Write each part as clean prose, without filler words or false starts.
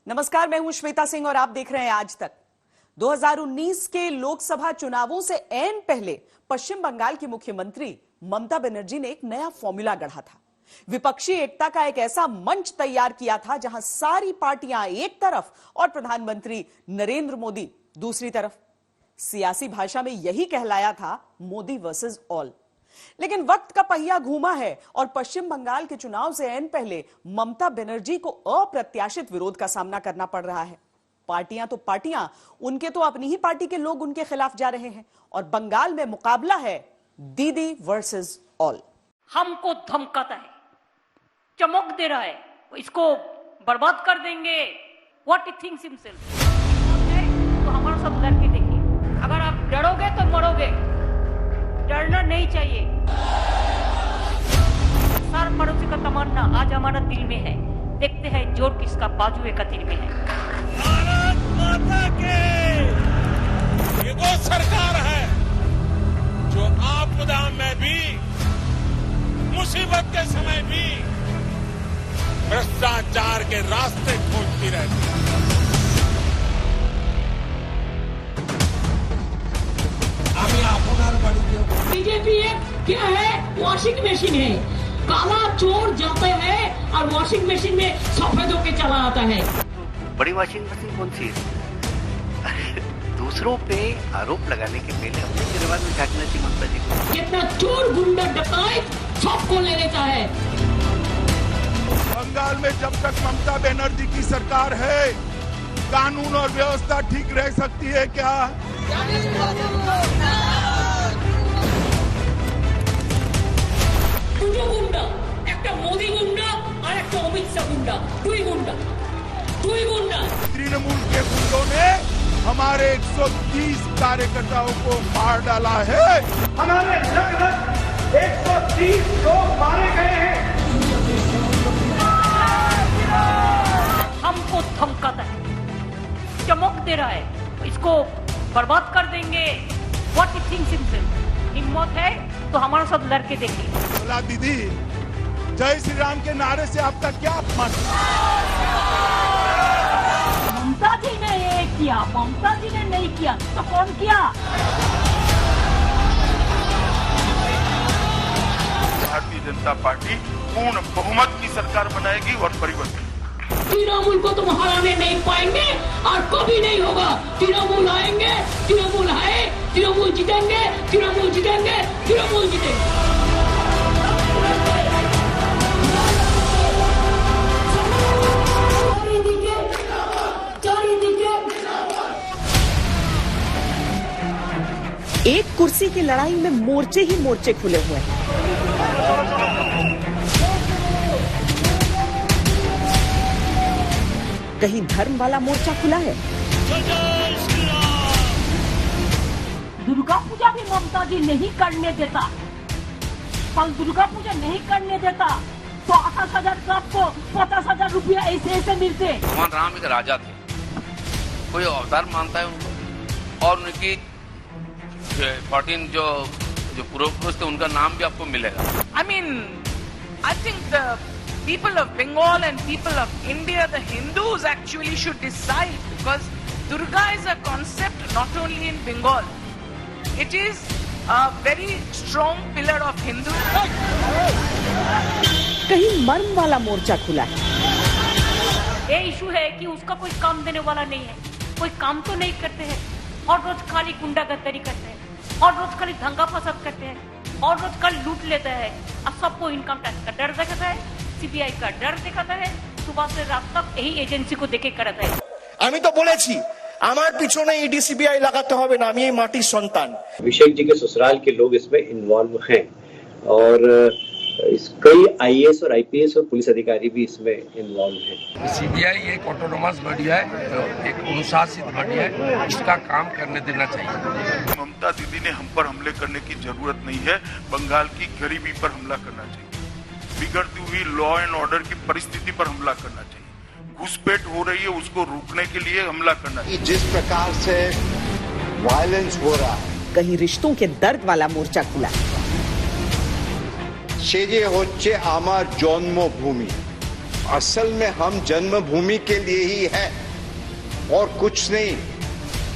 नमस्कार, मैं हूं श्वेता सिंह और आप देख रहे हैं आज तक। 2019 के लोकसभा चुनावों से ऐन पहले पश्चिम बंगाल की मुख्यमंत्री ममता बनर्जी ने एक नया फॉर्मूला गढ़ा था। विपक्षी एकता का एक ऐसा मंच तैयार किया था जहां सारी पार्टियां एक तरफ और प्रधानमंत्री नरेंद्र मोदी दूसरी तरफ। सियासी भाषा में यही कहलाया था मोदी वर्सेस ऑल। लेकिन वक्त का पहिया घूमा है और पश्चिम बंगाल के चुनाव से ऐन पहले ममता बनर्जी को अप्रत्याशित विरोध का सामना करना पड़ रहा है। पार्टियां उनके तो अपनी ही पार्टी के लोग उनके खिलाफ जा रहे हैं और बंगाल में मुकाबला है दीदी वर्सेस ऑल। हमको धमकाता है, चमक दे रहा है, इसको बर्बाद कर देंगे। What he thinks himself. तो हमारा सब लड़के देखिए, अगर आप डरोगे तो मरोगे, डरना नहीं चाहिए। सार पड़ोसी का तमन्ना आज हमारा दिल में है, देखते हैं जोर किसका बाजू का दिल में है। भारत माता के ये वो सरकार है जो आपदा में भी, मुसीबत के समय भी भ्रष्टाचार के रास्ते खोजती रहती है। बीजेपी क्या है? वॉशिंग मशीन है। काला चोर जाते हैं और वॉशिंग मशीन में सफेद होके चला आता है। बड़ी वॉशिंग मशीन कौन सी है? दूसरों पे आरोप लगाने के पहले अपने गिरबान में झाँकना चाहिए ममता जी को। कितना चोर गुंडा डकैत सबको ले लेता है। बंगाल में जब तक ममता बनर्जी की सरकार है, कानून और व्यवस्था ठीक रह सकती है क्या? দুটো গুন্ডা, একটা মোদি গুন্ডা আর একটা অমিত শাহ গুন্ডা, দুই গুন্ডা। तृणमूल के गुंडों ने हमारे 130 कार्यकर्ताओं को मार डाला है। हमारे लगभग 130 लोग मारे गए हैं। हमको धमकाता है, चमक दे रहा है, इसको बर्बाद कर देंगे। What he thinks himself. हिम्मत है तो हमारा सब लड़के देखिए। बोला दीदी, जय श्री राम के नारे से आपका क्या अपमान? ममता जी ने ये किया, ममता जी ने नहीं किया तो कौन किया? भारतीय जनता पार्टी पूर्ण बहुमत की सरकार बनाएगी और परिवर्तन। तृणमूल को तुम हराने नहीं पाएंगे और कभी नहीं होगा। तृणमूल आएंगे, तृणमूल आए, तृणमूल जीतेंगे, तृणमूल जीतेंगे, तृणमूल जीतेंगे। एक कुर्सी की लड़ाई में मोर्चे ही मोर्चे खुले हुए हैं। कहीं धर्म वाला मोर्चा खुला है, दुर्गा पूजा भी ममता जी नहीं करने देता। कल दुर्गा पूजा नहीं करने देता तो 28,000 का आपको 50,000 रुपया ऐसे ऐसे मिलते। भगवान राम एक राजा थे, कोई अवतार मानता है उनको, और उनकी 14 जो पूर्व पुरुष थे उनका नाम भी आपको मिलेगा। I mean, I think the people of Bengal and people of India, the Hindus actually should decide, because Durga is a concept not only in Bengal. It is a very strong pillar of Hindu. कहीं मर्म वाला मोर्चा खुला है। ये issue है कि उसका कोई काम देने वाला नहीं है, कोई काम तो नहीं करते हैं और रोज खाली गुंडागर्दी करते हैं और रोज खाली दंगा फसाद करते हैं और रोज खाली लूट लेते हैं। अब सबको इनकम टैक्स का डर दिखाता है, सीबीआई का डर दिखाता है, सुबह से रात तक यही एजेंसी को देखे करता है। আমি তো বলেছি আমার পিছনে ইডি সিবিআই লাগাতে হবে না, আমি এই মাটির সন্তান। अभिषेक जी के ससुराल के लोग इसमें इन्वॉल्व हैं और कई आईएएस और आईपीएस और पुलिस अधिकारी भी इसमें इन्वॉल्व हैं। सीबीआई एक ऑटोनोमस बॉडी है, एक अनुशासित बॉडी है, इसका काम करने देना चाहिए। ममता दीदी ने हम पर हमले करने की जरूरत नहीं है। बंगाल की गरीबी पर हमला करना चाहिए, बिगड़ती हुई लॉ एंड ऑर्डर की परिस्थिति पर हमला करना चाहिए, घुसपैठ हो रही है उसको रोकने के लिए हमला करना चाहिए। जिस प्रकार से वायलेंस हो रहा है, कहीं रिश्तों के दर्द वाला मोर्चा खुला है। সে যে হচ্ছে আমার জন্মভূমি, असल में हम जन्मभूमि के लिए ही है और कुछ नहीं।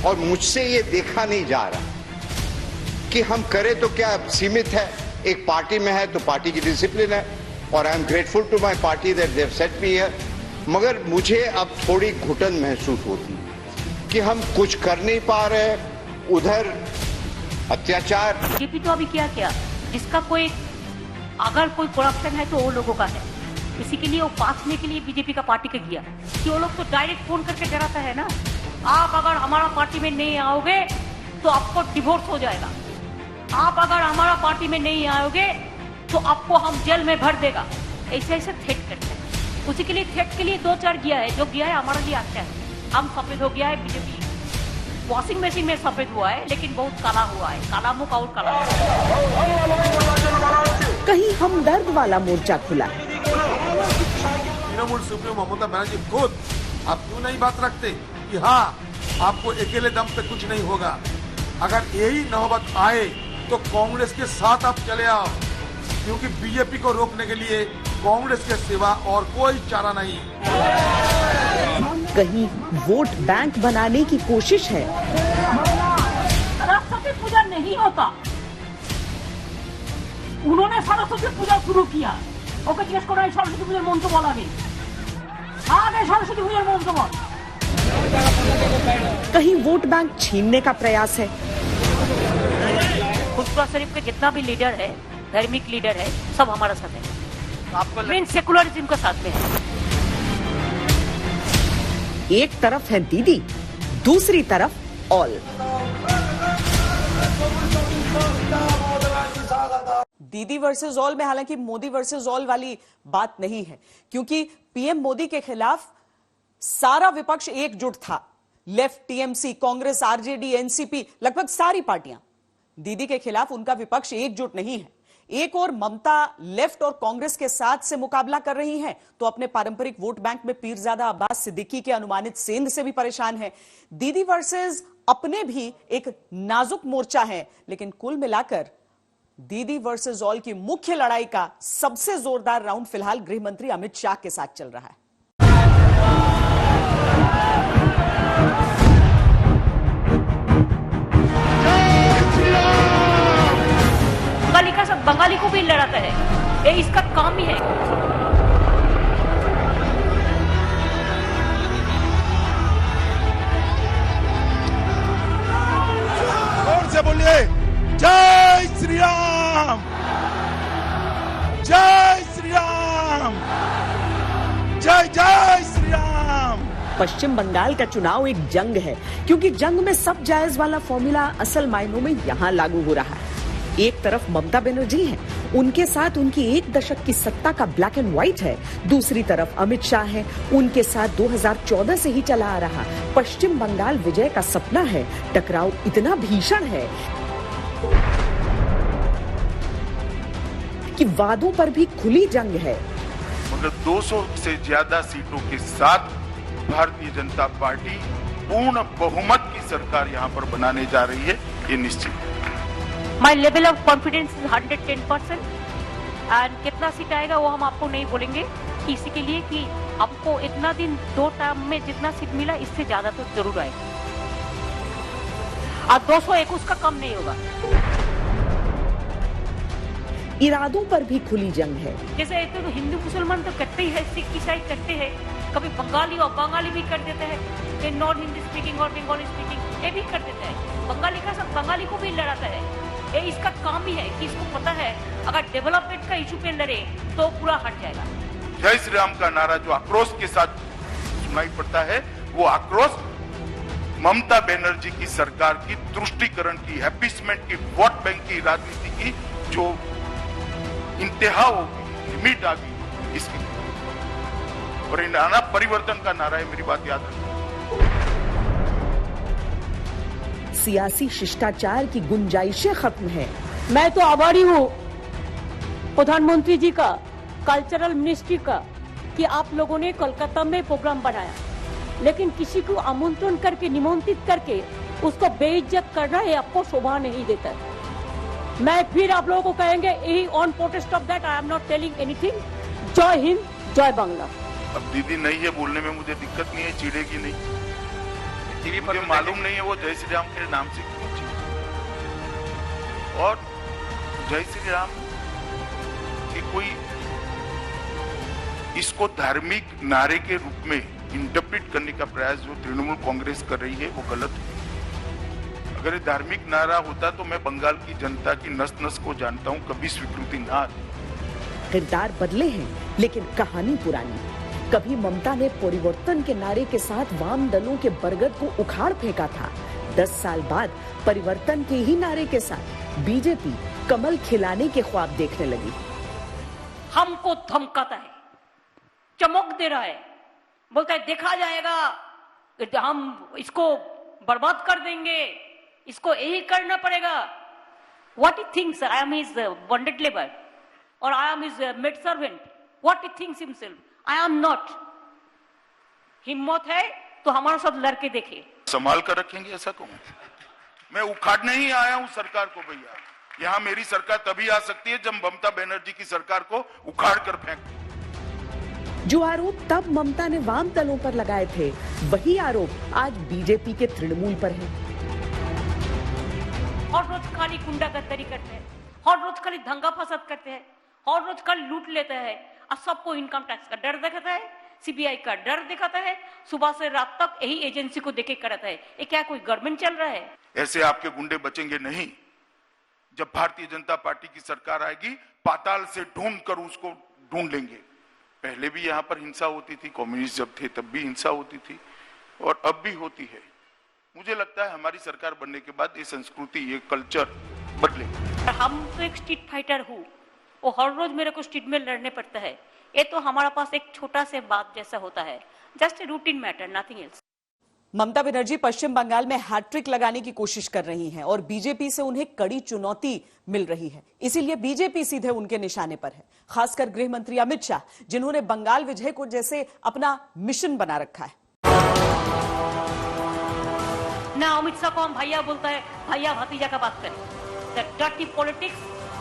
और मुझसे ये देखा नहीं जा रहा कि हम करें तो क्या सीमित है। एक पार्टी में है तो पार्टी की डिसिप्लिन है और I am grateful to my party that they have set me here. मगर मुझे अब थोड़ी घुटन महसूस होती है कि हम कुछ कर नहीं पा रहे। उधर अत्याचार। बीजेपी तो अभी क्या जिसका कोई अगर कोई करप्शन है तो वो लोगों का है, इसी के लिए वो बांचने के लिए बीजेपी का पार्टी का किया कि वो लोग तो डायरेक्ट फोन करके डराता है ना, आप अगर हमारा पार्टी में नहीं आओगे तो आपको डिवोर्स हो जाएगा, आप अगर हमारा पार्टी में नहीं आओगे तो आपको हम जेल में भर देगा, ऐसे ऐसे थ्रेट करते हैं। उसी के लिए थ्रेट के लिए 2-4 गया है, जो गया है हमारा लिए अच्छा है। हम सफेद हो गया है, बीजेपी वॉशिंग मशीन में सफेद हुआ है लेकिन बहुत काला हुआ है, काला मुख और काला। कहीं हमदर्द वाला मोर्चा खुला है। तृणमूल सुप्रीमो ममता बनर्जी खुद आप क्यों नहीं बात रखते कि हाँ आपको अकेले दम पे कुछ नहीं होगा, अगर यही नौबत आए तो कांग्रेस के साथ आप चले आओ, क्योंकि बीजेपी को रोकने के लिए कांग्रेस के सिवा और कोई चारा नहीं। कहीं वोट बैंक बनाने की कोशिश है। सरस्वती पूजा नहीं होता, उन्होंने सरस्वती पूजा शुरू किया। ओके जिज्ञेस करो सरस्वती पूजा मंत्र बोला नहीं, आगे सरस्वती पूजा मंत्र बोल। कहीं वोट बैंक छीनने का प्रयास है। खुशबा शरीफ के जितना भी लीडर है, धार्मिक लीडर है, सब हमारा साथ है, आपको सेकुलरिज्म का साथ में है। एक तरफ है दीदी, दूसरी तरफ ऑल। दीदी वर्सेस ऑल में हालांकि मोदी वर्सेस ऑल वाली बात नहीं है, क्योंकि पीएम मोदी के खिलाफ सारा विपक्ष एकजुट था। Left, TMC, Congress, RJD, NCP, लगभग सारी पार्टियां। दीदी के खिलाफ उनका विपक्ष एकजुट नहीं है। एक और ममता लेफ्ट और कांग्रेस के साथ से मुकाबला कर रही हैं, तो अपने पारंपरिक वोट बैंक में पीरजादा अब्बास सिद्दीकी के अनुमानित सेंध से भी परेशान है। दीदी वर्सेस अपने भी एक नाजुक मोर्चा है, लेकिन कुल मिलाकर दीदी वर्सेस ऑल की मुख्य लड़ाई का सबसे जोरदार राउंड फिलहाल गृह मंत्री अमित शाह के साथ चल रहा है। बंगाली का सब बंगाली को भी लड़ाता है, ये इसका काम ही है। जोर से बोलिए जय श्री राम, जय श्री राम, जय जय श्री राम। पश्चिम बंगाल का चुनाव एक जंग है, क्योंकि जंग में सब जायज वाला फॉर्मूला असल मायनों में यहां लागू हो रहा है। एक तरफ ममता बनर्जी हैं, उनके साथ उनकी 1 दशक की सत्ता का ब्लैक एंड व्हाइट है। दूसरी तरफ अमित शाह हैं, उनके साथ 2014 से ही चला आ रहा पश्चिम बंगाल विजय का सपना है। टकराव इतना भीषण है कि वादों पर भी खुली जंग है। मगर 200 से ज्यादा सीटों के साथ भारतीय जनता पार्टी पूर्ण बहुमत की सरकार यहाँ पर बनाने जा रही है, ये निश्चित है। My level of confidence is 110%। And कितना सीट आएगा वो हम आपको नहीं बोलेंगे, इसी के लिए कि आपको इतना दिन 2 टर्म में जितना सीट मिला इससे ज्यादा तो जरूर आएगा, और 221 का कम नहीं होगा। इरादों पर भी खुली जंग है। जैसे तो हिंदू मुसलमान तो करते ही है, सिख ईसाई करते हैं, कभी बंगाली और बंगाली भी कर देते हैं, नॉन हिंदी स्पीकिंग और बंगाली स्पीकिंग ये भी कर देते हैं। बंगाली का सब बंगाली को भी लड़ाता है, ये इसका काम ही है कि इसको पता है अगर डेवलपमेंट का इशू पे लड़े तो पूरा हट जाएगा। जय श्री राम का नारा जो आक्रोश के साथ सुनाई पड़ता है, वो आक्रोश ममता बनर्जी की सरकार की तुष्टीकरण की, हैप्पीसमेंट की, वोट बैंक की राजनीति की जो इंतहा होगी, लिमिट आ गई इसकी, और इन नाना परिवर्तन का नारा है। मेरी बात याद रखना। सियासी शिष्टाचार की गुंजाइशें खत्म है। मैं तो आभारी हूँ प्रधानमंत्री जी का, कल्चरल मिनिस्ट्री का, कि आप लोगों ने कोलकाता में प्रोग्राम बनाया, लेकिन किसी को आमंत्रण करके, निमंत्रित करके उसको बेइज्जत करना ये आपको शोभा नहीं देता है। मैं फिर आप लोगों को कहेंगे, यही on protest of that I am not telling anything. जय हिंद, जय बांग्ला। अब दीदी नहीं है बोलने में मुझे दिक्कत नहीं है, चिढ़ेगी नहीं। टीवी पर मुझे मालूम नहीं है वो जय श्री राम के नाम से क्यों चिढ़ी। और जय श्री राम की कोई इसको धार्मिक नारे के रूप में इंटरप्रेट करने का प्रयास जो तृणमूल कांग्रेस कर रही है वो गलत है। अगर ये धार्मिक नारा होता तो मैं बंगाल की जनता की नस नस को जानता हूं, कभी स्वीकृति ना आती। किरदार बदले हैं लेकिन कहानी पुरानी। कभी ममता ने परिवर्तन के नारे के साथ वाम दलों के बरगद को उखाड़ फेंका था। 10 साल बाद परिवर्तन के ही नारे के साथ बीजेपी कमल खिलाने के ख्वाब देखने लगी। हमको धमकाता है, चमक दे रहा है, बोलता है देखा जाएगा, हम इसको बर्बाद कर देंगे, इसको यही करना पड़ेगा। What he thinks, I am his bonded labor or I am his maid servant. What he thinks himself, I am not. हिम्मत है तो हमारे साथ लड़के देखे। संभाल कर रखेंगे ऐसा कहूं। मैं उखाड़ने ही आया हूं सरकार को भैया। यहाँ मेरी सरकार तभी आ सकती है जब ममता बनर्जी की सरकार को उखाड़ कर फेंक। जो आरोप तब ममता ने वाम दलों पर लगाए थे, वही आरोप आज बीजेपी के तृणमूल पर है। हर रोज खाली गुंडागर्दी करते हैं, हर रोज खाली दंगा फसाद करते हैं, हर रोज खाली लूट लेते हैं और सबको इनकम टैक्स का डर दिखाता है, सीबीआई का डर दिखाता है, सुबह से रात तक यही एजेंसी को देखे करता है। ये क्या कोई गवर्नमेंट चल रहा है? ऐसे आपके गुंडे बचेंगे नहीं। जब भारतीय जनता पार्टी की सरकार आएगी, पाताल से ढूंढ कर उसको ढूंढ लेंगे। पहले भी यहाँ पर हिंसा होती थी, कम्युनिस्ट जब थे तब भी हिंसा होती थी और अब भी होती है। मुझे लगता है हमारी सरकार बनने के बाद ये संस्कृति, ये कल्चर बदलेगा। हम तो एक स्ट्रीट फाइटर हूँ, वो हर रोज मेरे को स्ट्रीट में लड़ने पड़ता है। ये तो हमारा पास एक छोटा से बात जैसा होता है, just a routine matter, nothing else. Mamata Banerjee Paschim Bengal में हैट्रिक लगाने की कोशिश कर रही हैं और बीजेपी से उन्हें कड़ी चुनौती मिल रही है। इसीलिए बीजेपी सीधे उनके निशाने पर है, खासकर गृह मंत्री अमित शाह, जिन्होंने बंगाल विजय को जैसे अपना मिशन बना रखा है। ना अमित शाह को हम भैया बोलता है, भैया भतीजा का बात करें। The dirty politics,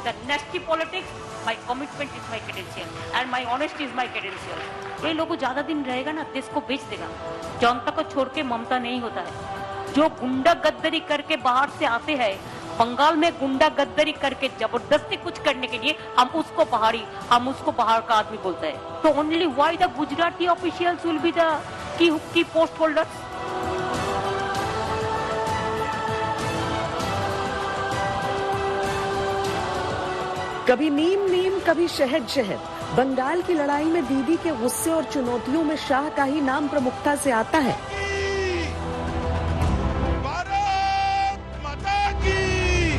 the नेस्टी politics, my commitment is my credential and my honesty is my credential. ये लोगों ज्यादा दिन रहेगा ना, देश को बेच देगा। जनता को छोड़ के ममता नहीं होता है। जो गुंडा गद्दारी करके बाहर से आते हैं, बंगाल में गुंडा गद्दारी करके जबरदस्ती कुछ करने के लिए हम उसको बाहर का आदमी बोलते हैं। तो only why the Gujarati officials will be the key post holders. कभी नीम नीम, कभी शहद शहद। बंगाल की लड़ाई में दीदी के गुस्से और चुनौतियों में शाह का ही नाम प्रमुखता से आता है।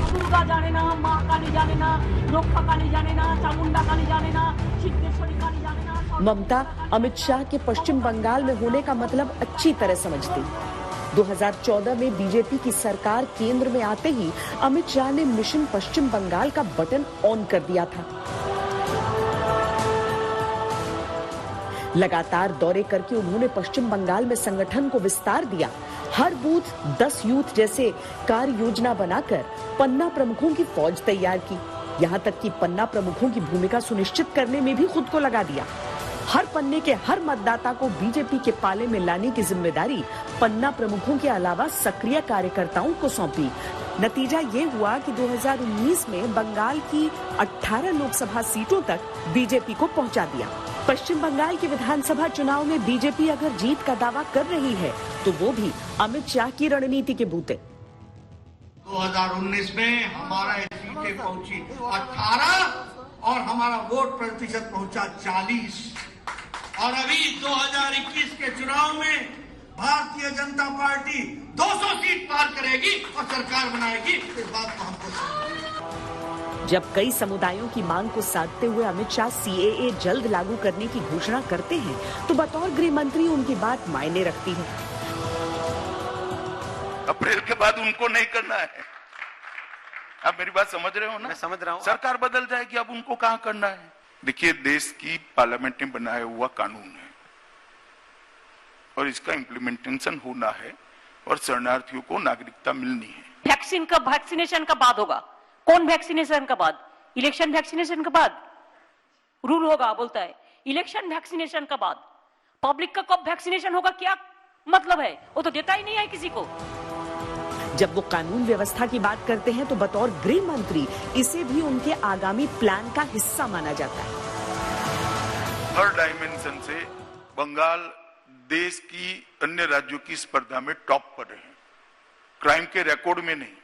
दुर्गा जाने ना, माँ काली जाने ना, रोखा काली जाने ना, चामुंडा काली जाने ना, सिद्धेश्वरी काली जाने ना। ममता अमित शाह के पश्चिम बंगाल में होने का मतलब अच्छी तरह समझती। 2014 में बीजेपी की सरकार केंद्र में आते ही अमित शाह ने मिशन पश्चिम बंगाल का बटन ऑन कर दिया था। लगातार दौरे करके उन्होंने पश्चिम बंगाल में संगठन को विस्तार दिया। हर बूथ 10 यूथ जैसे कार्य योजना बनाकर पन्ना प्रमुखों की फौज तैयार की। यहाँ तक कि पन्ना प्रमुखों की भूमिका सुनिश्चित करने में भी खुद को लगा दिया। हर पन्ने के हर मतदाता को बीजेपी के पाले में लाने की जिम्मेदारी पन्ना प्रमुखों के अलावा सक्रिय कार्यकर्ताओं को सौंपी। नतीजा ये हुआ कि 2019 में बंगाल की 18 लोकसभा सीटों तक बीजेपी को पहुंचा दिया। पश्चिम बंगाल के विधानसभा चुनाव में बीजेपी अगर जीत का दावा कर रही है तो वो भी अमित शाह की रणनीति के बूते। 2019 में हमारा सीटें पहुंची 18 और हमारा वोट प्रतिशत पहुंचा 40 और अभी 2021 के चुनाव में भारतीय जनता पार्टी 200 सीट पार करेगी और सरकार बनाएगी। इस बात को हमको जब कई समुदायों की मांग को साधते हुए अमित शाह सीएए जल्द लागू करने की घोषणा करते हैं तो बतौर गृह मंत्री उनकी बात मायने रखती है। अप्रैल के बाद उनको नहीं करना है। आप मेरी बात समझ रहे हो ना? मैं समझ रहा हूँ। सरकार बदल जाएगी, अब उनको कहाँ करना है? देखिए, देश की पार्लियामेंट में बनाया हुआ कानून है और इसका इम्प्लीमेंटेशन होना है और शरणार्थियों को नागरिकता मिलनी है। वैक्सीनेशन का बाद होगा। कौन वैक्सीनेशन का बाद? इलेक्शन वैक्सीनेशन के बाद रूल होगा, बोलता है इलेक्शन वैक्सीनेशन का बाद। पब्लिक का कब वैक्सीनेशन होगा क्या मतलब है? वो तो देता ही नहीं है किसी को। जब वो कानून व्यवस्था की बात करते हैं तो बतौर गृह मंत्री इसे भी उनके आगामी प्लान का हिस्सा माना जाता है। हर डायमेंशन से बंगाल देश की अन्य राज्यों की स्पर्धा में टॉप पर है। क्राइम के रिकॉर्ड में नहीं,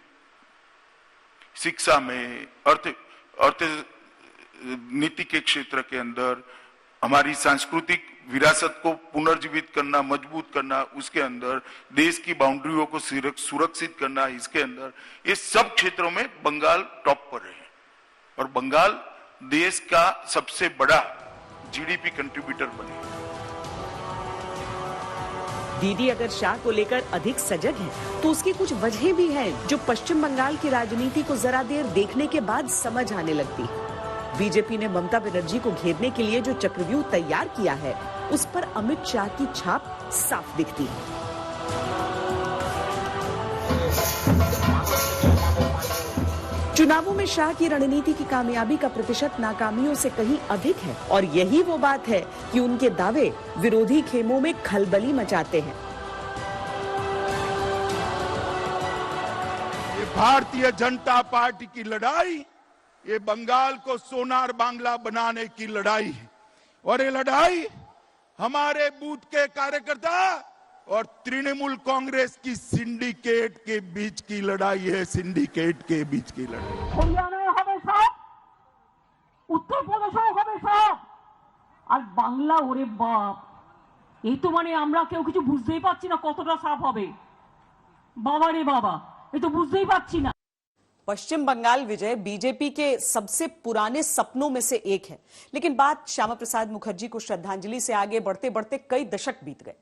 शिक्षा में, अर्थ नीति के क्षेत्र के अंदर, हमारी सांस्कृतिक विरासत को पुनर्जीवित करना, मजबूत करना, उसके अंदर देश की बाउंड्रियों को सुरक्षित करना, इसके अंदर ये सब क्षेत्रों में बंगाल टॉप पर है। और बंगाल देश का सबसे बड़ा जीडीपी कंट्रीब्यूटर बने। दीदी अगर शाह को लेकर अधिक सजग है तो उसकी कुछ वजहें भी हैं जो पश्चिम बंगाल की राजनीति को जरा देर देखने के बाद समझ आने लगती है। बीजेपी ने ममता बनर्जी को घेरने के लिए जो चक्रव्यूह तैयार किया है उस पर अमित शाह की छाप साफ दिखती है। चुनावों में शाह की रणनीति की कामयाबी का प्रतिशत नाकामियों से कहीं अधिक है और यही वो बात है कि उनके दावे विरोधी खेमों में खलबली मचाते हैं। ये भारतीय जनता पार्टी की लड़ाई, ये बंगाल को सोनार बांग्ला बनाने की लड़ाई है और ये लड़ाई हमारे बूथ के कार्यकर्ता और तृणमूल कांग्रेस की सिंडिकेट के बीच की लड़ाई है। सिंडिकेट के बीच की लड़ाई। हरियाणाয় হবে সব, উত্তরপ্রদেশেও হবে সব, আর বাংলা ওরে বাপ, এই তো মানে আমরা কেউ কিছু বুঝতেই পারছি না কতটা সাফ হবে। বাবা রে বাবা, এই তো বুঝতেই পারছি না। पश्चिम बंगाल विजय बीजेपी के सबसे पुराने सपनों में से एक है, लेकिन बात श्यामा प्रसाद मुखर्जी को श्रद्धांजलि से आगे बढ़ते बढ़ते कई दशक बीत गए।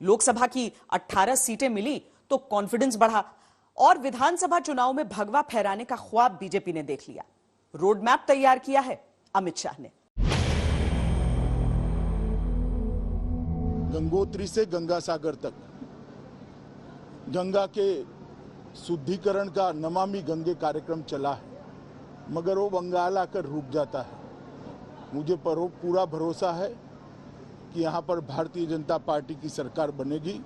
लोकसभा की 18 सीटें मिली तो कॉन्फिडेंस बढ़ा और विधानसभा चुनाव में भगवा फहराने का ख्वाब बीजेपी ने देख लिया। रोड मैप तैयार किया है अमित शाह ने। गंगोत्री से गंगा सागर तक गंगा के शुद्धिकरण का नमामि गंगे कार्यक्रम चला है, मगर वो बंगाल आकर रुक जाता है। मुझे पूरा भरोसा है कि यहाँ पर भारतीय जनता पार्टी की सरकार बनेगी,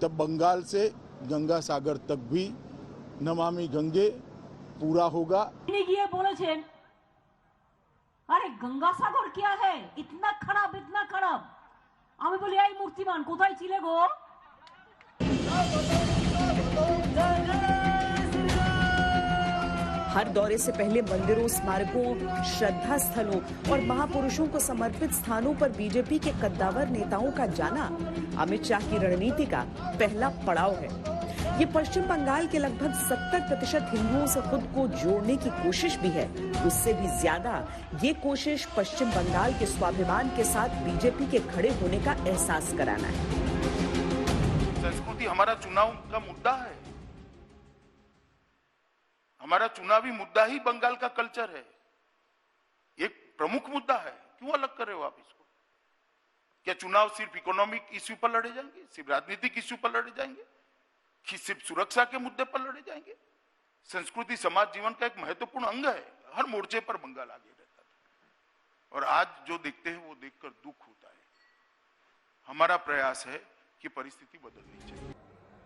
तब बंगाल से गंगा सागर तक भी नमामि गंगे पूरा होगा। ये बोलेছেন, अरे गंगा सागर क्या है, इतना खराब इतना खराब। আমি বলি এই মূর্তিমান কোথায় ছিলে গো? हर दौरे से पहले मंदिरों, स्मारकों, श्रद्धा स्थलों और महापुरुषों को समर्पित स्थानों पर बीजेपी के कद्दावर नेताओं का जाना अमित शाह की रणनीति का पहला पड़ाव है। ये पश्चिम बंगाल के लगभग 70% हिंदुओं से खुद को जोड़ने की कोशिश भी है। उससे भी ज्यादा ये कोशिश पश्चिम बंगाल के स्वाभिमान के साथ बीजेपी के खड़े होने का एहसास कराना है। संस्कृति हमारा चुनाव का मुद्दा है। हमारा चुनावी मुद्दा ही बंगाल का कल्चर है, एक प्रमुख मुद्दा है। क्यों अलग कर रहे हो आप इसको? क्या चुनाव सिर्फ इकोनॉमिक इश्यू पर लड़े जाएंगे, सिर्फ राजनीतिक इश्यू पर लड़े जाएंगे, कि सिर्फ सुरक्षा के मुद्दे पर लड़े जाएंगे? संस्कृति समाज जीवन का एक महत्वपूर्ण अंग है। हर मोर्चे पर बंगाल आगे रहता था और आज जो देखते हैं वो देखकर दुख होता है। हमारा प्रयास है कि परिस्थिति बदलनी चाहिए।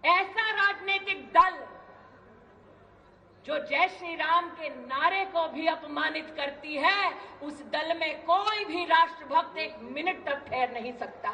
ऐसा राजनीतिक दल जो जय श्री राम के नारे को भी अपमानित करती है, उस दल में कोई भी राष्ट्रभक्त एक मिनट तक ठहर नहीं सकता।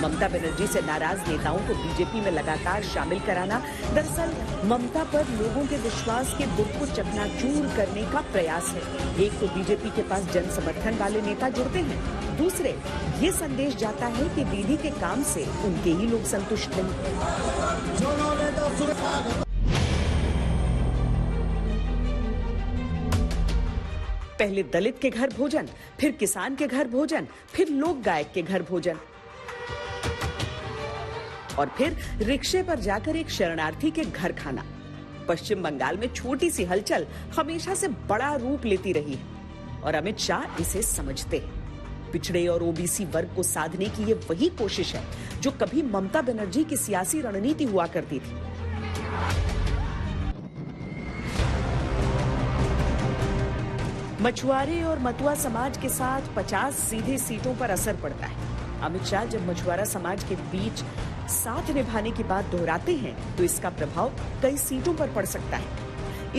ममता बनर्जी से नाराज नेताओं को बीजेपी में लगातार शामिल कराना दरअसल ममता पर लोगों के विश्वास के बुत को चकनाचूर करने का प्रयास है। एक तो बीजेपी के पास जन समर्थन वाले नेता जुड़ते हैं, दूसरे ये संदेश जाता है कि दीदी के काम से उनके ही लोग संतुष्ट नहीं। पहले दलित के घर भोजन, फिर किसान के घर भोजन, फिर लोक गायक के घर भोजन और फिर रिक्शे पर जाकर एक शरणार्थी के घर खाना। पश्चिम बंगाल में छोटी सी हलचल हमेशा से बड़ा रूप लेती रही है और अमित शाह इसे समझते हैं। पिछड़े और ओबीसी वर्ग को साधने की ये वही कोशिश है जो कभी ममता बनर्जी की सियासी रणनीति हुआ करती थी। मछुआरे और मतुआ समाज के साथ 50 सीधी सीटों पर असर पड़ता है। अमित शाह जब मछुआरा समाज के बीच साथ निभाने की बात दोहराते हैं तो इसका प्रभाव कई सीटों पर पड़ सकता है।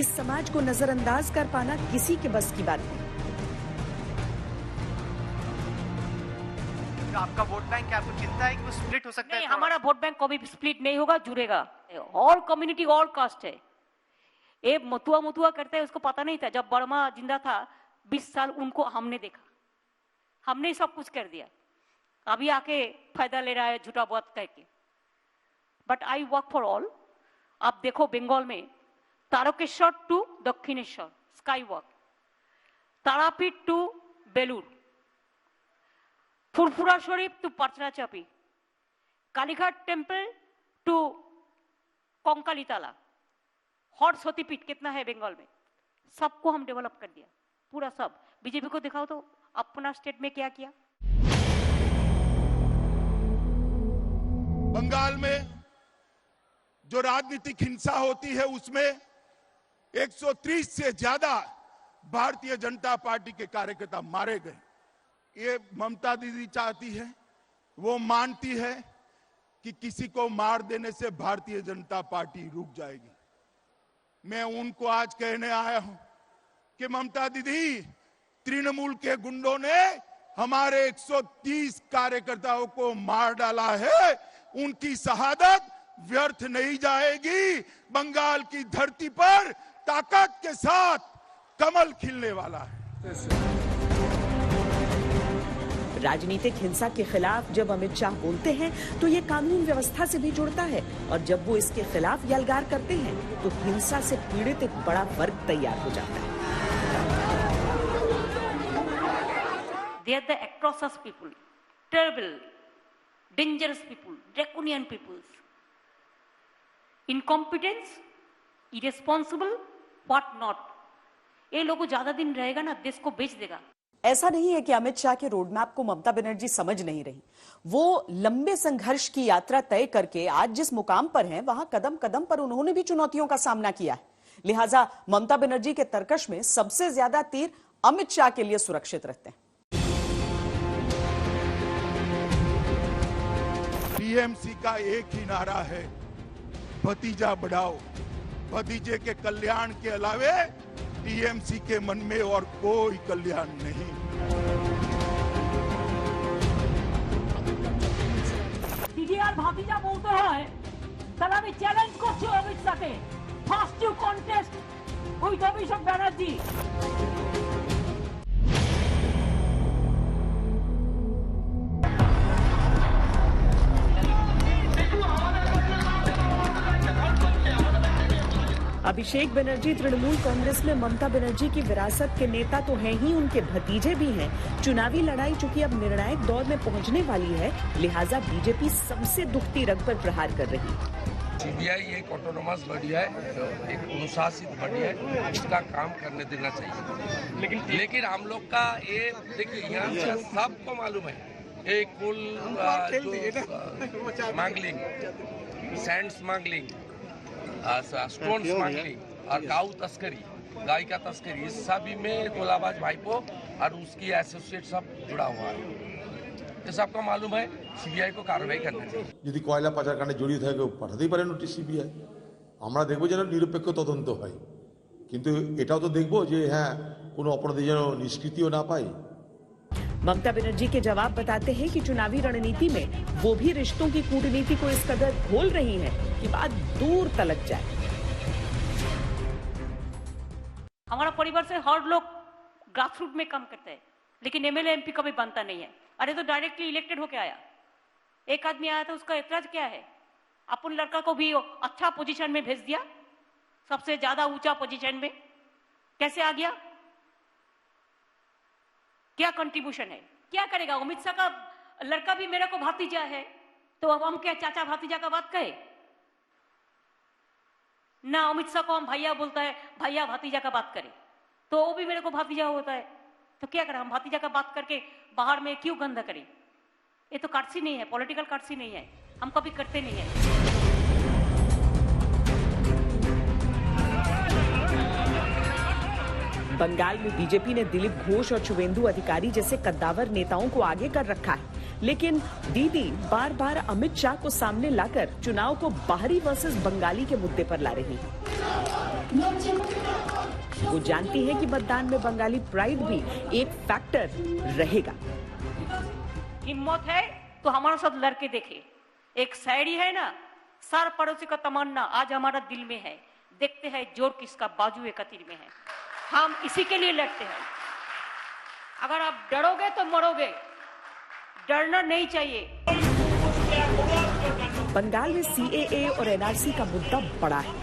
इस समाज को नजरअंदाज कर पाना किसी के बस की बात नहीं। तो आपका वोट बैंक, क्या आपको चिंता है कि वो स्प्लिट हो सकता है? हमारा वोट बैंक कभी भी स्प्लिट नहीं होगा, जुड़ेगा। और कम्युनिटी और कास्ट है। ये मथुआ करते हैं, उसको पता नहीं था। जब बर्मा जिंदा था 20 साल उनको हमने देखा, हमने सब कुछ कर दिया। अभी आके फायदा ले रहा है झूठा बात कह के। But I work for all. आप देखो बंगाल में Tarakeswar to Dakshineswar sky walk, Tarapith to Belur, Furfura Sharif to Patharachapi, Kalighat temple to Kankalitala, हॉट सतीपीठ कितना है बंगाल में, सबको हम डेवलप कर दिया पूरा सब। बीजेपी को दिखाओ तो अपना स्टेट में क्या किया। बंगाल में जो राजनीतिक हिंसा होती है उसमें 130 से ज्यादा भारतीय जनता पार्टी के कार्यकर्ता मारे गए। ये ममता दीदी चाहती है, वो मानती है कि किसी को मार देने से भारतीय जनता पार्टी रुक जाएगी। मैं उनको आज कहने आया हूं कि ममता दीदी, तृणमूल के गुंडों ने हमारे 130 कार्यकर्ताओं को मार डाला है। उनकी शहादत व्यर्थ नहीं जाएगी। बंगाल की धरती पर ताकत के साथ कमल खिलने वाला है। राजनीतिक हिंसा के खिलाफ जब अमित शाह बोलते हैं तो ये कानून व्यवस्था से भी जुड़ता है, और जब वो इसके खिलाफ यलगार करते हैं तो हिंसा से पीड़ित एक बड़ा वर्ग तैयार हो जाता है। They are the atrocious people, terrible, dangerous people, draconian peoples, incompetence, irresponsible, what not. ये लोगों ज्यादा दिन रहेगा ना, देश को बेच देगा। ऐसा नहीं है कि अमित शाह के रोडमैप को ममता बनर्जी समझ नहीं रही। वो लंबे संघर्ष की यात्रा तय करके आज जिस मुकाम पर हैं, वहां कदम कदम पर उन्होंने भी चुनौतियों का सामना किया है। लिहाजा ममता बनर्जी के तर्कश में सबसे ज्यादा तीर अमित शाह के लिए सुरक्षित रहते हैं। टीएमसी का एक ही नारा है, भतीजा बढ़ाओ। भतीजे के कल्याण के अलावे टीएमसी के मन में और कोई कल्याण नहीं। DDR भातीजा बोलते हैं, তাহলে আমি চ্যালেঞ্জ করছি অমিত শাহকে, first you contest with Abhishek Banerjee. Abhishek Banerjee Trinamool Congress में ममता बनर्जी की विरासत के नेता तो हैं ही, उनके भतीजे भी हैं। चुनावी लड़ाई चूंकि अब निर्णायक दौर में पहुंचने वाली है, लिहाजा बीजेपी सबसे दुखती रग पर प्रहार कर रही है। सीबीआई एक ऑटोनोमस बॉडी है, एक अनुशासित बॉडी है, इसका काम करने देना चाहिए। लेकिन हम लोग का ये देखिए, यहाँ से सबको मालूम है, एक कुल smuggling, sand smuggling, stone smuggling और गाँव तस्करी, गाय का तस्करी, इस सभी में गोलाबाज भाईपो और उसकी एसोसिएट सब जुड़ा हुआ है। ये सबको मालूम है, सीबीआई को कार्रवाई करना चाहिए। যদি কয়লা পাচার কাণ্ডে জড়িত থাকে পাঠাতেই পারে নোটিশ সিবিআই। আমরা দেখবো যেন নিরপেক্ষ তদন্ত হয়, কিন্তু এটাও তো দেখবো যে হ্যাঁ কোনো অপরাধী যেন নিষ্কৃতিও না পায়। ममता बनर्जी के जवाब बताते हैं कि चुनावी रणनीति में वो भी रिश्तों की कूटनीति को इस कदर खोल रही है कि बात दूर तलक जाए। हमारा परिवार से हर लोग ग्रासरूट में काम करते हैं, लेकिन एमएलए एमपी कभी बनता नहीं है। अरे तो डायरेक्टली इलेक्टेड होके आया, एक आदमी आया था, उसका ऐतराज क्या है? अपन लड़का को भी अच्छा पोजीशन में भेज दिया, सबसे ज्यादा ऊंचा पोजीशन में कैसे आ गया? क्या कंट्रीब्यूशन है? क्या करेगा? अमित शाह का लड़का भी मेरे को भतीजा है, तो अब हम क्या चाचा भतीजा का बात कहे ना? अमित शाह को हम भैया बोलता है, भैया भतीजा का बात करे, तो वो भी मेरे को भतीजा होता है। तो क्या करें? हम भतीजा का बात करके बाहर में क्यों गंदा करें? ये तो कर्सी नहीं है, पॉलिटिकल कर्सी नहीं है, हम कभी करते नहीं है। बंगाल में बीजेपी ने दिलीप घोष और शुवेंदु अधिकारी जैसे कद्दावर नेताओं को आगे कर रखा है, लेकिन दीदी बार बार अमित शाह को सामने लाकर चुनाव को बाहरी वर्सेस बंगाली के मुद्दे पर ला रही है। वो जानती है कि मतदान में बंगाली प्राइड भी एक फैक्टर रहेगा। हिम्मत है तो हमारे साथ लड़के देखे। एक शायरी है ना, सार पड़ोसी का तमन्ना आज हमारा दिल में है, देखते हैं जोर किसका बाजू एक तीर में है। हम इसी के लिए लड़ते हैं। अगर आप डरोगे तो मरोगे, डरना नहीं चाहिए। बंगाल में सीएए और एनआरसी का मुद्दा बड़ा है।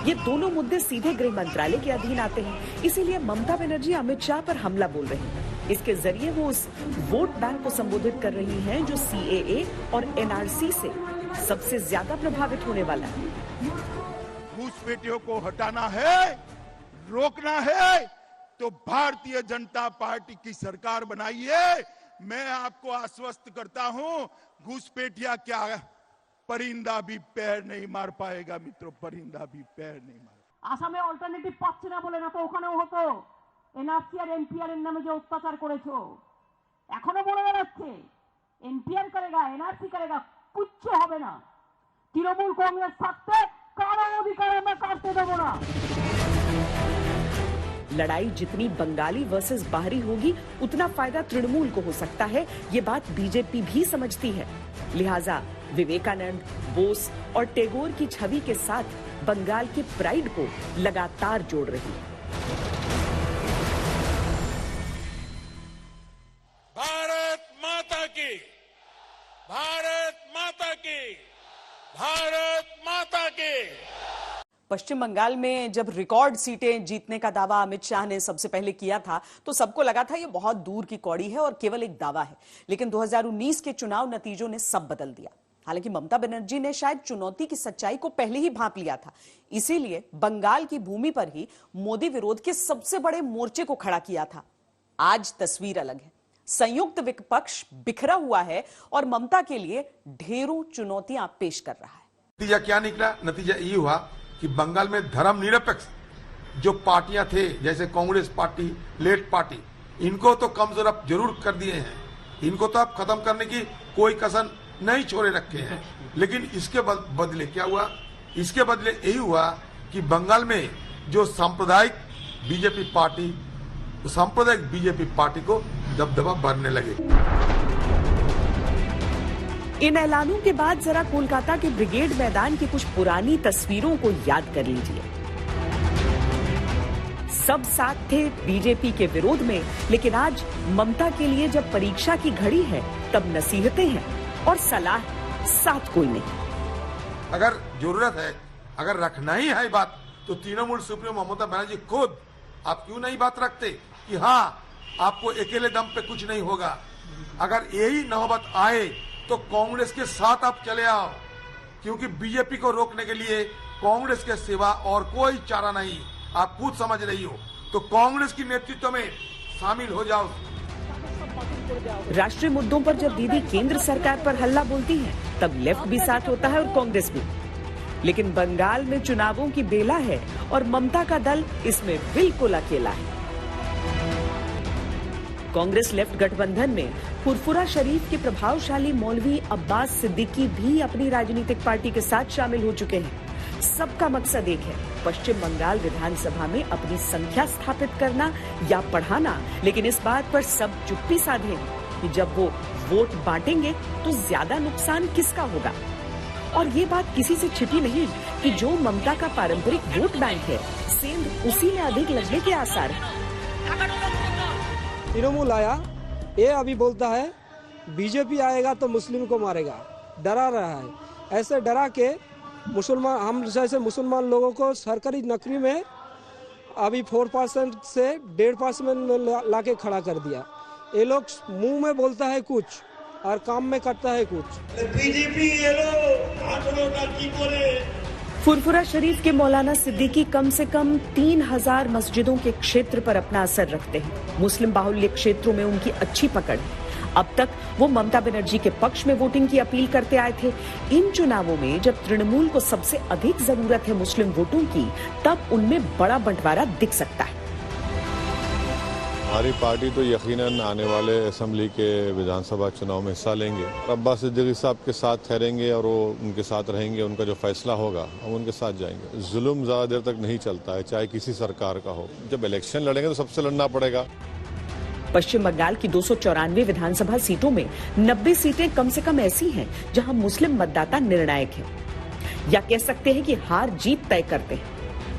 ये दोनों मुद्दे सीधे गृह मंत्रालय के अधीन आते हैं, इसीलिए ममता बनर्जी अमित शाह पर हमला बोल रही हैं। इसके जरिए वो उस वोट बैंक को संबोधित कर रही हैं जो सीएए और एनआरसी से सबसे ज्यादा प्रभावित होने वाला है। घुसपैठियों को हटाना है, रोकना है तो भारतीय जनता पार्टी की सरकार बनाइए। मैं आपको आश्वस्त करता हूं, घुसपैठिया क्या परिंदा भी पैर नहीं मार पाएगा मित्रों, परिंदा भी पैर नहीं मार। আসামে অল্টারনেটিভ পাচ্ছে না বলে না তো ওখানেও হতো। এনআরসি আর এনপিআর এর নামে যে অত্যাচার করেছো এখনো বলে বেড়াচ্ছে এনপিআর করেগা এনআরসি করেগা, কিচ্ছু হবে না। তৃণমূল কংগ্রেস থাকতে কারো অধিকার আমরা কাটতে দেব না। लड़ाई जितनी बंगाली वर्सेस बाहरी होगी उतना फायदा तृणमूल को हो सकता है, ये बात बीजेपी भी समझती है। लिहाजा विवेकानंद, बोस और टैगोर की छवि के साथ बंगाल के प्राइड को लगातार जोड़ रही है। भारत माता की, भारत माता की, भारत माता की। पश्चिम बंगाल में जब रिकॉर्ड सीटें जीतने का दावा अमित शाह ने सबसे पहले किया था तो सबको लगा था ये बहुत दूर की कौड़ी है और केवल एक दावा है, लेकिन 2019 के चुनाव नतीजों ने सब बदल दिया। हालांकि ममता बनर्जी ने शायद चुनौती की सच्चाई को पहले ही भांप लिया था, इसीलिए बंगाल की भूमि पर ही मोदी विरोध के सबसे बड़े मोर्चे को खड़ा किया था। आज तस्वीर अलग है, संयुक्त विपक्ष बिखरा हुआ है और ममता के लिए ढेरों चुनौतियां पेश कर रहा है। नतीजा क्या निकला? नतीजा ये हुआ कि बंगाल में धर्मनिरपेक्ष जो पार्टियां थे, जैसे कांग्रेस पार्टी, लेफ्ट पार्टी, इनको तो कमजोर अब जरूर कर दिए हैं। इनको तो अब खत्म करने की कोई कसर नहीं छोड़े रखे हैं। लेकिन इसके बदले क्या हुआ? इसके बदले यही हुआ कि बंगाल में जो सांप्रदायिक बीजेपी पार्टी, सांप्रदायिक बीजेपी पार्टी को दबदबा बढ़ने लगे। इन ऐलानों के बाद जरा कोलकाता के ब्रिगेड मैदान की कुछ पुरानी तस्वीरों को याद कर लीजिए। सब साथ थे बीजेपी के विरोध में, लेकिन आज ममता के लिए जब परीक्षा की घड़ी है तब नसीहतें हैं और सलाह साथ कोई नहीं। अगर जरूरत है, अगर रखना ही है बात, तो तृणमूल सुप्रीमो ममता बनर्जी खुद आप क्यों नहीं बात रखते कि हाँ आपको अकेले दम पे कुछ नहीं होगा। अगर यही नौबत आए तो कांग्रेस के साथ आप चले आओ, क्योंकि बीजेपी को रोकने के लिए कांग्रेस के सिवा और कोई चारा नहीं। आप खुद समझ रही हो, तो कांग्रेस की नेतृत्व में शामिल हो जाओ। राष्ट्रीय मुद्दों पर जब दीदी केंद्र सरकार पर हल्ला बोलती है तब लेफ्ट भी साथ होता है और कांग्रेस भी। लेकिन बंगाल में चुनावों की बेला है और ममता का दल इसमें बिल्कुल अकेला है। कांग्रेस लेफ्ट गठबंधन में फुरफुरा शरीफ के प्रभावशाली मौलवी अब्बास सिद्दीकी भी अपनी राजनीतिक पार्टी के साथ शामिल हो चुके हैं। सबका मकसद एक है, पश्चिम बंगाल विधानसभा में अपनी संख्या स्थापित करना या बढ़ाना। लेकिन इस बात पर सब चुप्पी साधे हैं कि जब वो वोट बांटेंगे तो ज्यादा नुकसान किसका होगा। और ये बात किसी से छिपी नहीं कि जो ममता का पारंपरिक वोट बैंक है, सेंध उसी में अधिक लगने के आसार है। तृणमूल आया, ये अभी बोलता है बीजेपी आएगा तो मुस्लिम को मारेगा, डरा रहा है। ऐसे डरा के मुसलमान, हम जैसे मुसलमान लोगों को सरकारी नौकरी में अभी 4% से 1.5% में लाके खड़ा कर दिया। ये लोग मुंह में बोलता है कुछ और काम में करता है कुछ। बीजेपी ये लोग आंकड़ों का की बोले। फुरफुरा शरीफ के मौलाना सिद्दीकी कम से कम 3000 मस्जिदों के क्षेत्र पर अपना असर रखते हैं। मुस्लिम बाहुल्य क्षेत्रों में उनकी अच्छी पकड़ है। अब तक वो ममता बनर्जी के पक्ष में वोटिंग की अपील करते आए थे। इन चुनावों में जब तृणमूल को सबसे अधिक जरूरत है मुस्लिम वोटों की, तब उनमें बड़ा बंटवारा दिख सकता है। हमारी पार्टी तो यकीनन आने वाले असेंबली के विधानसभा चुनाव में हिस्सा लेंगे। अब्बास सिद्दीकी साहब के साथ ठहरेंगे और वो उनके साथ रहेंगे। उनका जो फैसला होगा हम उनके साथ जाएंगे। जुल्म ज्यादा देर तक नहीं चलता है, चाहे किसी सरकार का हो। जब इलेक्शन लड़ेंगे तो सबसे लड़ना पड़ेगा। पश्चिम बंगाल की 294 विधानसभा सीटों में 90 सीटें कम से कम ऐसी हैं जहां मुस्लिम मतदाता निर्णायक हैं, या कह सकते हैं कि हार जीत तय करते हैं।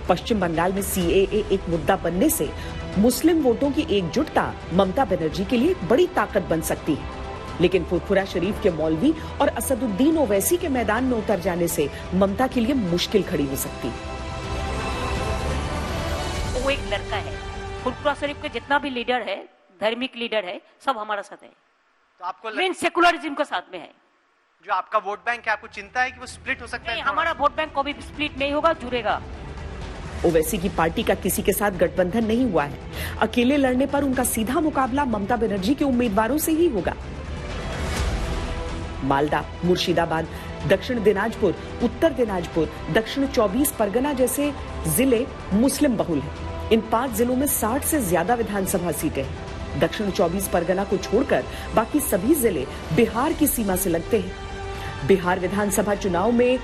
पश्चिम बंगाल में सीएए एक मुद्दा बनने से मुस्लिम वोटों की एकजुटता ममता बनर्जी के लिए एक बड़ी ताकत बन सकती है, लेकिन फुरफुरा शरीफ के मौलवी और असदुद्दीन ओवैसी के मैदान में उतर जाने से ममता के लिए मुश्किल खड़ी हो सकती है। वो एक लड़का है, फुरफुरा शरीफ के जितना भी लीडर है, धार्मिक लीडर है, सब हमारा साथ है। तो आपको मेन सेकुलरिज्म के साथ में है। जो आपका वोट बैंक है, आपको चिंता है कि वो स्प्लिट हो सकता है? हमारा वोट बैंक कभी स्प्लिट नहीं होगा, जुड़ेगा। ओवैसी की पार्टी का किसी के साथ गठबंधन नहीं हुआ है। अकेले लड़ने पर उनका सीधा मुकाबला ममता बनर्जी के उम्मीदवारों से ही होगा। मालदा, मुर्शिदाबाद, दक्षिण दिनाजपुर, उत्तर दिनाजपुर, दक्षिण 24 परगना जैसे जिले मुस्लिम बहुल हैं। इन 5 जिलों में 60 से ज्यादा विधानसभा सीटें हैं। दक्षिण 24 परगना को छोड़कर बाकी सभी जिले बिहार की सीमा से लगते हैं। बिहार विधानसभा चुनाव में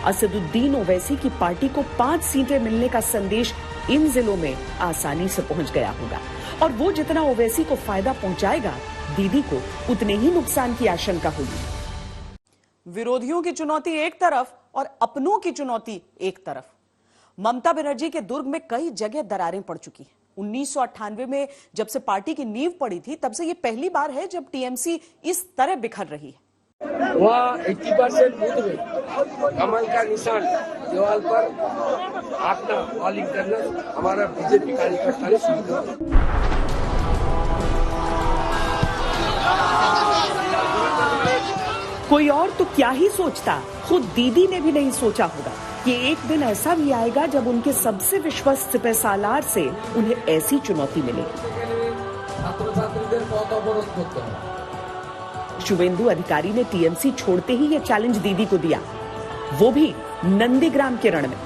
असदुद्दीन ओवैसी की पार्टी को 5 सीटें मिलने का संदेश इन जिलों में आसानी से पहुंच गया होगा, और वो जितना ओवैसी को फायदा पहुंचाएगा, दीदी को उतने ही नुकसान की आशंका होगी। विरोधियों की चुनौती एक तरफ और अपनों की चुनौती एक तरफ। ममता बनर्जी के दुर्ग में कई जगह दरारें पड़ चुकी हैं। 1998 में जब से पार्टी की नींव पड़ी थी, तब से ये पहली बार है जब टीएमसी इस तरह बिखर रही है। वहाँ 80% बूथ में कमल का निशान दीवार पर आपना ऑल इंटरनल हमारा बीजेपी कार्यकर्ता ने स्वीकार। कोई और तो क्या ही सोचता, खुद दीदी ने भी नहीं सोचा होगा कि एक दिन ऐसा भी आएगा जब उनके सबसे विश्वस्त सिपहसालार से उन्हें ऐसी चुनौती मिलेगी। शुभेंदु अधिकारी ने टीएमसी छोड़ते ही यह चैलेंज दीदी को दिया, वो भी नंदीग्राम के रण में।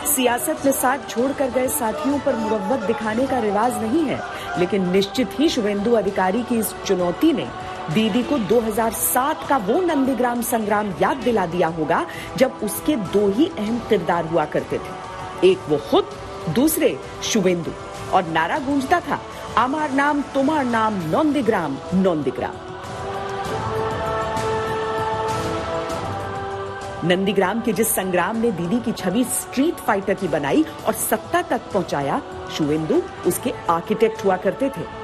सियासत में साथ छोड़कर गए साथियों पर मुरव्वत दिखाने का रिवाज नहीं है, लेकिन निश्चित ही शुभेंदु अधिकारी की इस चुनौती ने दीदी को 2007 का वो नंदीग्राम संग्राम याद दिला दिया होगा, जब उसके 2 ही अहम किरदार हुआ करते थे, एक वो खुद, दूसरे शुभेंदु, और नारा गूंजता था, आमार नाम तुम्हार नाम नंदीग्राम नंदीग्राम। नंदीग्राम के जिस संग्राम ने दीदी की छवि स्ट्रीट फाइटर की बनाई और सत्ता तक पहुंचाया, शुभेंदु उसके आर्किटेक्ट हुआ करते थे।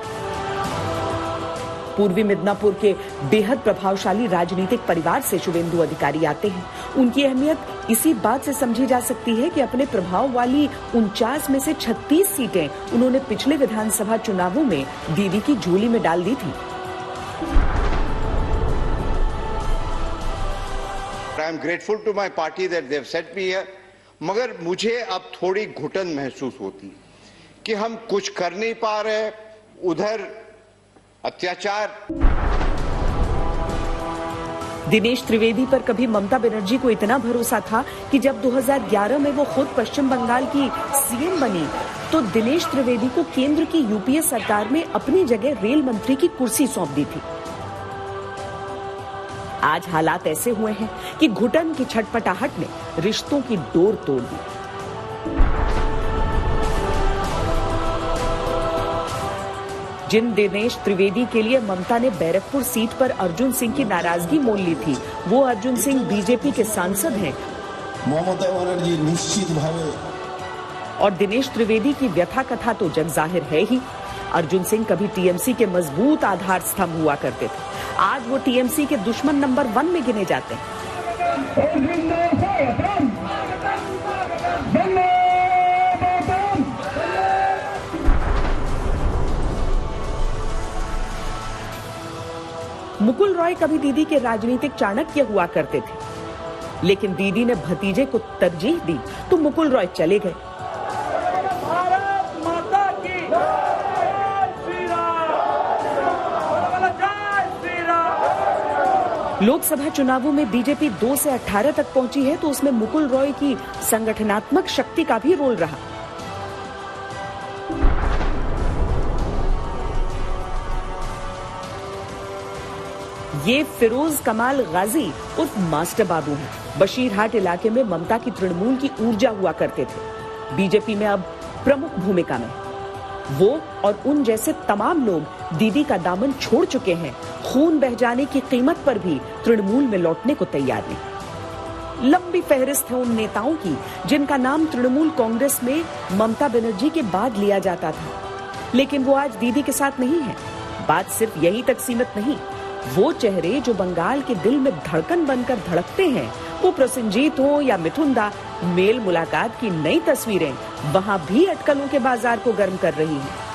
पूर्वी मिदनापुर के बेहद प्रभावशाली राजनीतिक परिवार से शुभेंदु अधिकारी आते हैं। उनकी अहमियत इसी बात से समझी जा सकती है कि अपने प्रभाव वाली 49 में से 36 सीटें उन्होंने पिछले विधानसभा चुनावों में दीदी की झोली में डाल दी थी। I am grateful to my party that they have set me here, मगर मुझे अब थोड़ी घुटन महसूस होती कि हम कुछ कर नहीं पा रहे, उधर अत्याचार। दिनेश त्रिवेदी पर कभी ममता बनर्जी को इतना भरोसा था कि जब 2011 में वो खुद पश्चिम बंगाल की सीएम बनी, तो दिनेश त्रिवेदी को केंद्र की यूपीए सरकार में अपनी जगह रेल मंत्री की कुर्सी सौंप दी थी। आज हालात ऐसे हुए हैं कि घुटन की छटपटाहट ने रिश्तों की डोर तोड़ दी। जिन दिनेश त्रिवेदी के लिए ममता ने बैरकपुर सीट पर अर्जुन सिंह की नाराजगी मोल ली थी, वो अर्जुन सिंह बीजेपी के सांसद हैं। ममता बनर्जी निश्चित भावे और दिनेश त्रिवेदी की व्यथा कथा तो जग जाहिर है ही। अर्जुन सिंह कभी टीएमसी के मजबूत आधार स्तंभ हुआ करते थे, आज वो टीएमसी के दुश्मन नंबर 1 में गिने जाते हैं। मुकुल रॉय कभी दीदी के राजनीतिक चाणक्य हुआ करते थे, लेकिन दीदी ने भतीजे को तरजीह दी तो मुकुल रॉय चले गए। लोकसभा चुनावों में बीजेपी 2 से 18 तक पहुंची है तो उसमें मुकुल रॉय की संगठनात्मक शक्ति का भी रोल रहा। ये फिरोज कमाल गाजी उर्फ मास्टर बाबू हैं। बशीरहाट इलाके में ममता की तृणमूल की ऊर्जा हुआ करते थे। बीजेपी में अब प्रमुख भूमिका में वो और उन जैसे तमाम लोग दीदी का दामन छोड़ चुके हैं। खून बह जाने की कीमत पर भी तृणमूल में लौटने को तैयार नहीं। लंबी फहरिस्त है उन नेताओं की जिनका नाम तृणमूल कांग्रेस में ममता बनर्जी के बाद लिया जाता था, लेकिन वो आज दीदी के साथ नहीं है। बात सिर्फ यहीं तक सीमित नहीं, वो चेहरे जो बंगाल के दिल में धड़कन बनकर धड़कते हैं, वो प्रसेनजीत हो या मिथुन दा, मेल मुलाकात की नई तस्वीरें वहां भी अटकलों के बाजार को गर्म कर रही हैं।